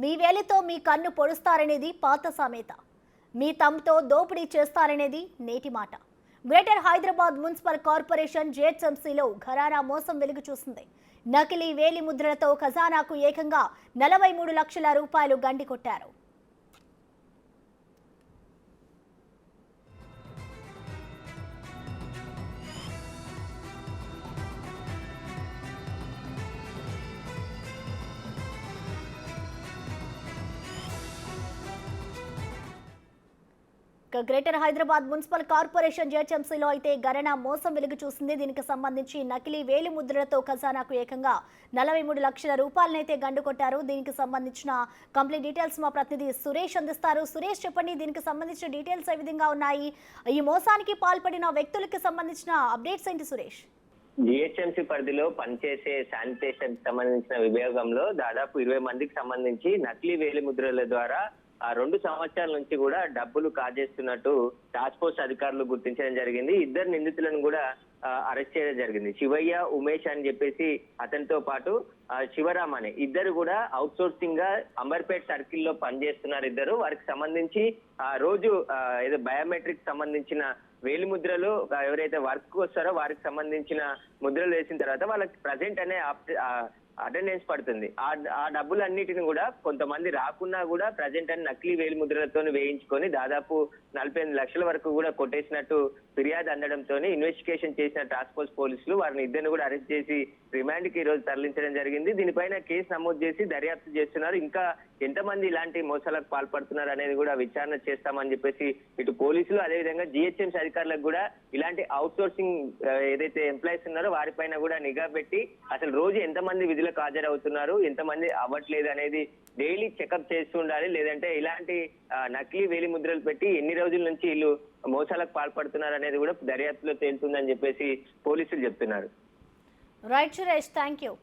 మీ వేలితో మీ కన్ను పొడుస్తారనేది పాత సామెత. మీ తమ్ముతో దోపిడీ చేస్తారనేది నేటి మాట. గ్రేటర్ హైదరాబాద్ మున్సిపల్ కార్పొరేషన్ జిహెచ్ఎంసీలో ఘరానా మోసం వెలుగు చూసింది. నకిలీ వేలి ముద్రలతో ఖజానాకు ఏకంగా 43 లక్షల రూపాయలు గండి కొట్టారు. గ్రేటర్ హైదరాబాద్ మున్సిపల్ కార్పొరేషన్ జిహెచ్ఎంసీలో అయితే గణన మోసం వెలుగు చూసింది. దీనికి సంబంధించి నకిలీ వేలి ముద్రలతో ఖజానాకు ఏకంగా 43 లక్షల రూపాయలనైతే గండు కొట్టారు. దీనికి సంబంధించిన కంప్లీట్ డీటెయిల్స్ మా ప్రతినిధి సురేష్ అందిస్తారు. సురేష్, చెప్పండి, దీనికి సంబంధించిన డీటెయిల్స్ ఏ విధంగా ఉన్నాయి? ఈ మోసానికి పాల్పడిన వ్యక్తులకు సంబంధించిన అప్డేట్స్ ఏంటి సురేష్? జిహెచ్ఎంసీ పరిధిలో పనిచేసే శానిటేషన్ సంబంధించిన విభాగంలో దాదాపు 20 మందికి సంబంధించి నకిలీ వేలి ముద్రల ద్వారా 2 సంవత్సరాల నుంచి కూడా డబ్బులు కాజేస్తున్నట్టు టాస్క్ ఫోర్స్ అధికారులు గుర్తించడం జరిగింది. 2 నిందితులను కూడా అరెస్ట్ చేయడం జరిగింది. శివయ్య, ఉమేష్ అని చెప్పేసి అతనితో పాటు శివరామ్ అనే ఇద్దరు కూడా అవుట్ సోర్సింగ్ గా అంబర్పేట్ సర్కిల్ లో పనిచేస్తున్నారు. ఇద్దరు వారికి సంబంధించి రోజు ఏదో బయోమెట్రిక్ సంబంధించిన వేలి ముద్రలు ఎవరైతే వర్క్ వస్తారో వారికి సంబంధించిన ముద్రలు వేసిన తర్వాత వాళ్ళకి ప్రజెంట్ అనే అటెండెన్స్ పడుతుంది. ఆ డబ్బులన్నిటిని కూడా కొంతమంది రాకున్నా కూడా ప్రజెంట్ అని నకిలీ వేలి ముద్రలతో వేయించుకొని దాదాపు 48 లక్షల వరకు కూడా కొట్టేసినట్టు ఫిర్యాదు అందడంతో ఇన్వెస్టిగేషన్ చేసిన టాస్క్ ఫోర్స్ పోలీసులు వారిని ఇద్దరిని కూడా అరెస్ట్ చేసి రిమాండ్ కి ఈ రోజు తరలించడం జరిగింది. దీనిపైన కేసు నమోదు చేసి దర్యాప్తు చేస్తున్నారు. ఇంకా ఎంతమంది ఇలాంటి మోసాలకు పాల్పడుతున్నారు అనేది కూడా విచారణ చేస్తామని చెప్పేసి ఇటు పోలీసులు అదేవిధంగా జిహెచ్ఎంసీ అధికారులకు కూడా ఇలాంటి అవుట్ సోర్సింగ్ ఏదైతే ఎంప్లాయీస్ ఉన్నారో వారిపైన కూడా నిఘా పెట్టి అసలు రోజు ఎంతమంది విధులకు హాజరవుతున్నారు, ఎంతమంది అవ్వట్లేదు అనేది డైలీ చెకప్ చేస్తూ ఉండాలి. లేదంటే ఇలాంటి నకిలీ వేలి ముద్రలు పెట్టి ఎన్ని రోజుల నుంచి వీళ్ళు మోసాలకు పాల్పడుతున్నారు అనేది కూడా దర్యాప్తులో తేలుతుందని చెప్పేసి పోలీసులు చెప్తున్నారు. Right Suresh, thank you.